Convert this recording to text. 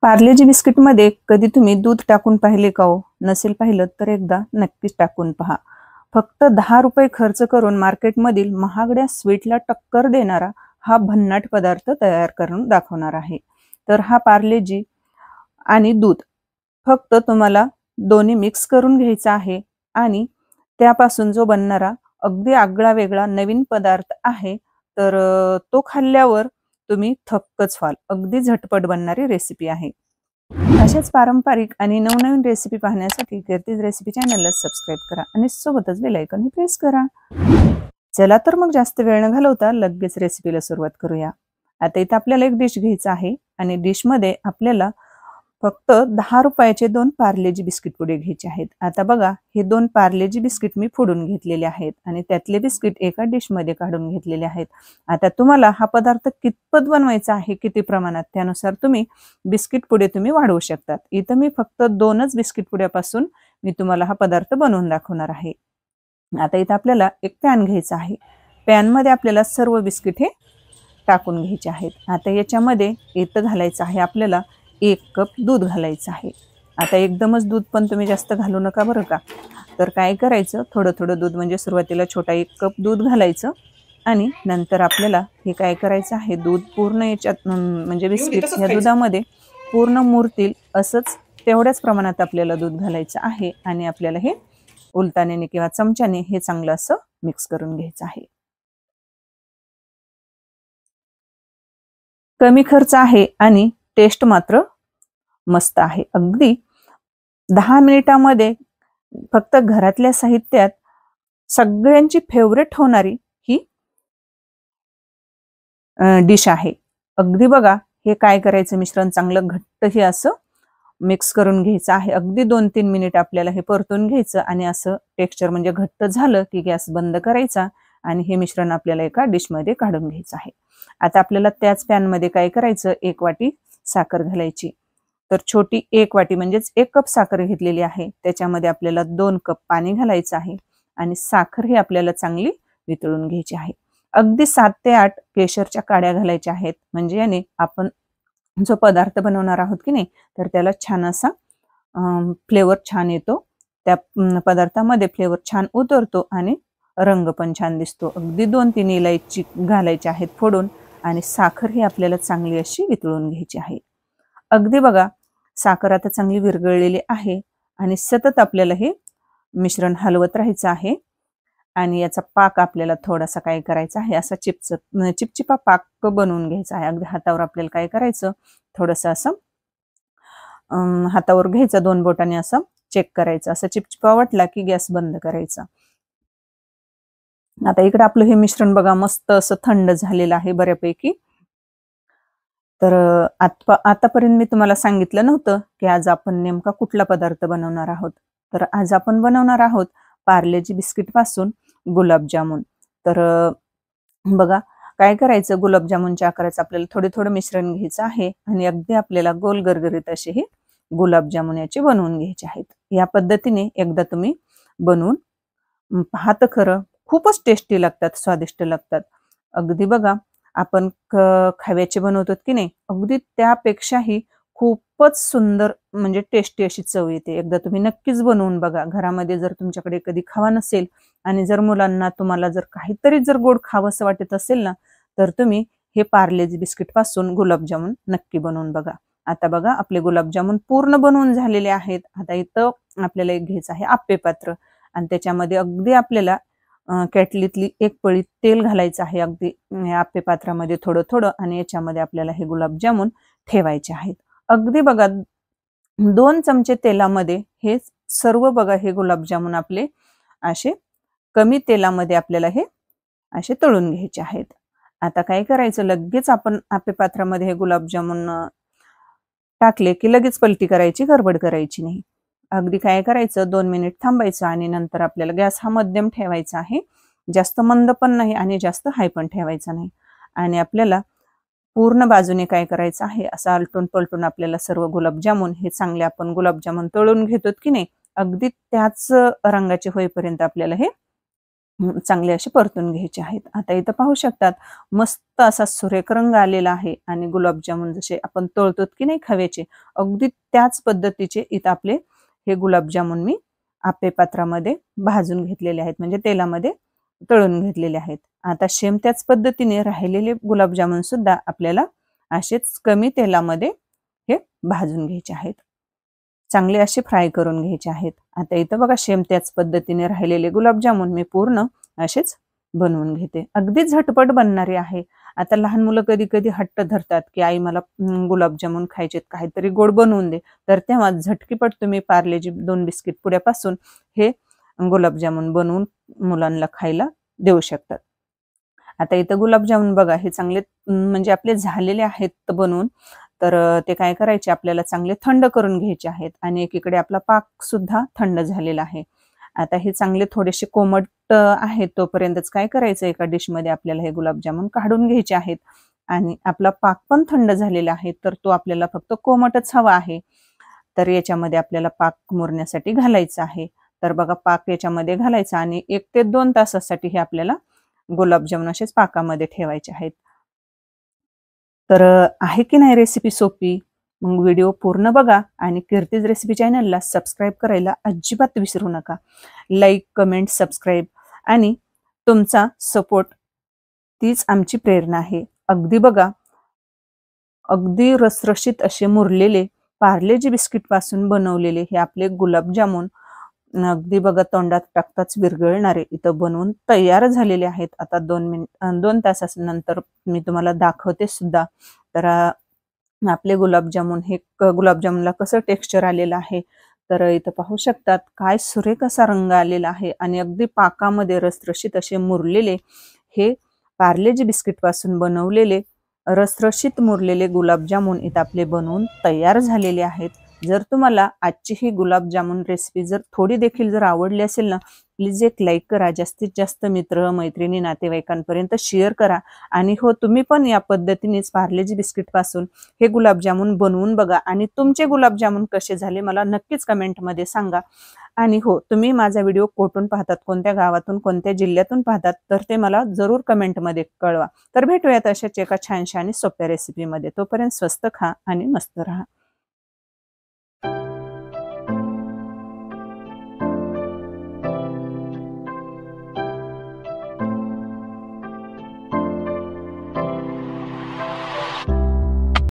पार्लेजी बिस्किटमध्ये कधी तुम्ही दूध टाकून पाहिले का हो? नसेल पाहिलं तर एकदा नक्कीच टाकून पहा. फक्त 10 रुपये खर्च करून मार्केटमधील महागड्या स्वीटला टक्कर देणारा हा भन्नाट पदार्थ तयार करून दाखवणार आहे. तर हा पार्लेजी आणि दूध फक्त तुम्हाला दोन्ही मिक्स करून घ्यायचा आहे आणि त्यापासून जो बनणारा अगदी आगळा वेगळा नवीन पदार्थ आहे. तर तो खाल्ल्यावर तुम्ही थक्कच व्हाल. अगदी झटपट बनणारी रेसिपी आहे. अशाच पारंपरिक आणि नवनवीन रेसिपी पाहण्यासाठी कीर्तीज रेसिपी चॅनलला सबस्क्राईब करा आणि सोबतच बेल आयकॉन प्रेस करा. चला तर मग जास्त वेळ न घालवता लगेच रेसिपीला सुरुवात करूया. आता इथे आपल्याला एक डिश घ्यायचं आहे आणि डिशमध्ये आपल्याला फक्त 10 रुपयाचे 2 पार्लेजी बिस्किट पुडे घ्यायचे आहेत. आता बघा, हे 2 पार्लेजी बिस्किट मी फोडून घेतलेले आहेत आणि त्यातले बिस्किट एका डिशमध्ये काढून घेतलेले आहेत. आता तुम्हाला हा पदार्थ कितपत बनवायचा आहे, किती प्रमाणात, त्यानुसार तुम्ही बिस्किट पुडे वाढवू शकतात. इथं मी फक्त 2च बिस्किट पुड्यापासून मी तुम्हाला हा पदार्थ बनवून दाखवणार आहे. आता इथं आपल्याला एक पॅन घ्यायचा आहे. पॅनमध्ये आपल्याला सर्व बिस्किट हे टाकून घ्यायचे आहेत. आता याच्यामध्ये इथं घालायचं आहे आपल्याला 1 कप दूध घालायचं आहे. आता एकदमच दूध पण तुम्ही जास्त घालू नका बरं का. तर काय करायचं, थोडं थोडं दूध, म्हणजे सुरुवातीला छोटा 1 कप दूध घालायचं आणि नंतर आपल्याला हे काय करायचं आहे, दूध पूर्ण याच्यात म्हणजे बिस्किट या दुधामध्ये पूर्ण मुरतील असंच तेवढ्याच प्रमाणात आपल्याला दूध घालायचं आहे आणि आपल्याला हे उलटाण्याने किंवा चमच्याने हे चांगलं असं मिक्स करून घ्यायचं आहे. कमी खर्च आहे आणि टेस्ट मात्र मस्त आहे. अगदी 10 मिनिटामध्ये फक्त घरातल्या साहित्यात सगळ्यांची फेवरेट होणारी ही डिश आहे. अगदी बघा, हे काय करायचं, मिश्रण चांगलं घट्ट हे असं मिक्स करून घ्यायचं आहे. अगदी 2-3 मिनिट आपल्याला हे परतून घ्यायचं आणि असं टेक्स्चर म्हणजे घट्ट झालं की गॅस बंद करायचा आणि हे मिश्रण आपल्याला एका डिशमध्ये काढून घ्यायचं आहे. आता आपल्याला त्याच पॅनमध्ये काय करायचं, 1 वाटी साखर घालायची. तर छोटी 1 वाटी म्हणजेच 1 कप साखर घेतलेली आहे. त्याच्यामध्ये आपल्याला 2 कप पाणी घालायचं आहे आणि साखर ही आपल्याला चांगली वितळून घ्यायची आहे. अगदी 7 ते 8 केशरच्या काड्या घालायच्या आहेत, म्हणजे याने आपण जो पदार्थ बनवणार आहोत की नाही, तर त्याला छान असा फ्लेवर छान येतो. त्या पदार्थामध्ये फ्लेवर छान उतरतो आणि रंग पण छान दिसतो. अगदी 2-3 इलायची घालायची आहेत फोडून आणि साखर ही आपल्याला चांगली अशी वितळून घ्यायची आहे. अगदी बघा, साखर आता चांगली विरघळलेली आहे आणि सतत आपल्याला हे मिश्रण हलवत राहायचं आहे आणि याचा पाक आपल्याला थोडासा काय करायचा आहे, असा चिपचिपा पाक बनवून घ्यायचा आहे. अगदी हातावर आपल्याला काय करायचं, थोडंसं असं हातावर घ्यायचं, 2 बोटाने असं चेक करायचं. असं चिपचिपा वाटला की गॅस बंद करायचा. आता इकडे आपलं हे मिश्रण बघा मस्त असं थंड झालेलं आहे बऱ्यापैकी. तर आतापर्यंत मी तुम्हाला सांगितलं नव्हतं की आज आपण नेमका कुठला पदार्थ बनवणार आहोत. तर आज आपण बनवणार आहोत पार्लेजी बिस्किट पासून गुलाबजामुन. तर बघा, काय करायचं, गुलाबजामुनच्या आकाराचं आपल्याला थोडे थोडं मिश्रण घ्यायचं आहे आणि अगदी आपल्याला गोल गरगरीत असे हे गुलाबजामुन याचे बनवून घ्यायचे आहेत. या पद्धतीने एकदा तुम्ही बनवून पहा तर खरं, खूपच टेस्टी लागतात, स्वादिष्ट लागतात. अगदी बघा, आपण खव्याचे बनवतो की नाही, अगदी त्यापेक्षाही खूपच सुंदर म्हणजे टेस्टी अशी चव येते. एकदा तुम्ही नक्कीच बनवून बघा. घरामध्ये जर तुमच्याकडे कधी खवा नसेल आणि जर मुलांना तुम्हाला जर काहीतरी जर गोड खावंसं वाटत असेल ना, तर तुम्ही हे पार्लेजी बिस्किट पासून गुलाबजामुन नक्की बनवून बघा. आता बघा, आपले गुलाबजामुन पूर्ण बनवून झालेले आहेत. आता इथं आपल्याला एक घ्यायचं आहे आप्पे पात्र आणि त्याच्यामध्ये अगदी आपल्याला केटलीतली 1 पळी तेल घालायचं आहे. अगदी आप्पे पात्रामध्ये थोडं थोडं आणि याच्यामध्ये आपल्याला हे गुलाबजामुन ठेवायचे आहेत. अगदी बघा, 2 चमचे तेलामध्ये हे सर्व बघा, हे गुलाबजामुन आपले असे कमी तेलामध्ये आपल्याला हे असे तळून घ्यायचे आहेत. आता काय करायचं, लगेच आपण आप्पे पात्रामध्ये हे गुलाबजामुन टाकले की लगेच पलटी करायची, गडबड करायची नाही. अगदी काय करायचं, 2 मिनिट थांबायचं आणि नंतर आपल्याला गॅस हा मध्यम ठेवायचा आहे. जास्त मंद पण नाही आणि जास्त हाय पण ठेवायचा नाही. आणि आपल्याला पूर्ण बाजूने काय करायचं आहे, असं आलटून पलटून आपल्याला सर्व गुलाबजामुन हे चांगले आपण गुलाबजामुन तळून घेतो की नाही, अगदी त्याच रंगाचे होईपर्यंत आपल्याला हे चांगले असे परतून घ्यायचे आहेत. आता इथं पाहू शकतात मस्त असा सुरेख रंग आलेला आहे आणि गुलाबजामुन जसे आपण तळतो की नाही खव्याचे, अगदी त्याच पद्धतीचे इथं आपले हे गुलाबजामुन मी आप्पे पात्रामध्ये भाजून घेतलेले आहेत, म्हणजे तेलामध्ये तळून घेतलेले आहेत. आता सेम त्याच पद्धतीने राहिलेले गुलाबजामुन सुद्धा आपल्याला असेच कमी तेलामध्ये हे भाजून घ्यायचे आहेत. चांगले असे फ्राय करून घ्यायचे आहेत. आता इथं बघा सेम त्याच पद्धतीने राहिलेले गुलाबजामुन मी पूर्ण असेच बनवून घेते. अगदी झटपट बनणारे आहे. आता लहान मुलं कधी-कधी हट्ट धरतात, की आई मला गुलाबजामुन खायचेत, काहीतरी गोड बनवून दे. तर तेव्हा झटकीपट तुम्ही पार्लेजी 2 बिस्किट पुड्यापासून हे गुलाबजामुन बनवून मुलांना खायला देऊ शकतात. आता इथं गुलाबजामुन बघा हे चांगले म्हणजे आपले झालेले आहेत बनवून. तर ते काय करायचे आपल्याला चांगले थंड करून घ्यायचे आहेत आणि एकीकडे आपला पाक सुद्धा थंड झालेला आहे. आता हे चांगले थोडेसे कोमट आहेत तोपर्यंतच काय करायचं एका डिशमध्ये आपल्याला हे गुलाबजामुन काढून घ्यायचे आहेत आणि आपला पाक पण थंड झालेला आहे. तर तो आपल्याला फक्त कोमटच हवा आहे. तर याच्यामध्ये आपल्याला पाक मुरण्यासाठी घालायचा आहे. तर बघा पाक याच्यामध्ये घालायचा आणि 1 ते 2 तासासाठी हे आपल्याला गुलाबजामुन असेच पाकामध्ये ठेवायचे आहेत. तर आहे की नाही रेसिपी सोपी? मग व्हिडिओ पूर्ण बघा आणि कीर्तीज रेसिपी चॅनलला सबस्क्राईब करायला अजिबात विसरू नका. लाईक, कमेंट, सबस्क्राईब आणि तुमचा सपोर्ट तीच आमची प्रेरणा आहे. अगदी बघा, अगदी रसरशीत असे मुरलेले पार्लेजी बिस्किटपासून बनवलेले हे आपले गुलाबजामुन अगदी बघा तोंडात टाकताच विरघळणारे इथं बनवून तयार झालेले आहेत. आता 2 तासानंतर मी तुम्हाला दाखवते सुद्धा. तर आपले गुलाबजामुन हे गुलाबजामुनला कसं टेक्स्चर आलेलं आहे. तर इथं पाहू शकतात काय सुरेख असा रंग आलेला आहे आणि अगदी पाकामध्ये रसरशीत असे मुरलेले हे पार्लेजी बिस्किटपासून बनवलेले रसरशीत मुरलेले गुलाबजामुन इथं आपले बनवून तयार झालेले आहेत. जर तुम्हाला आजची ही गुलाबजामुन रेसिपी जर थोडी देखील जर आवडली असेल ना, प्लीज एक लाईक करा. जास्तीत जास्त मित्र, मैत्रिणी, नातेवाईकांपर्यंत शेअर करा आणि हो तुम्ही पण या पद्धतीनेच पार्लेजी बिस्किटपासून हे गुलाबजामुन बनवून बघा आणि तुमचे गुलाबजामुन कसे झाले मला नक्कीच कमेंटमध्ये सांगा. आणि हो, तुम्ही माझा व्हिडिओ कुठून पाहतात, कोणत्या गावातून, कोणत्या जिल्ह्यातून पाहतात, तर ते मला जरूर कमेंटमध्ये कळवा. तर भेटूयात अशाच एका छानशा आणि सोप्या रेसिपीमध्ये. तोपर्यंत स्वस्त खा आणि मस्त राहा.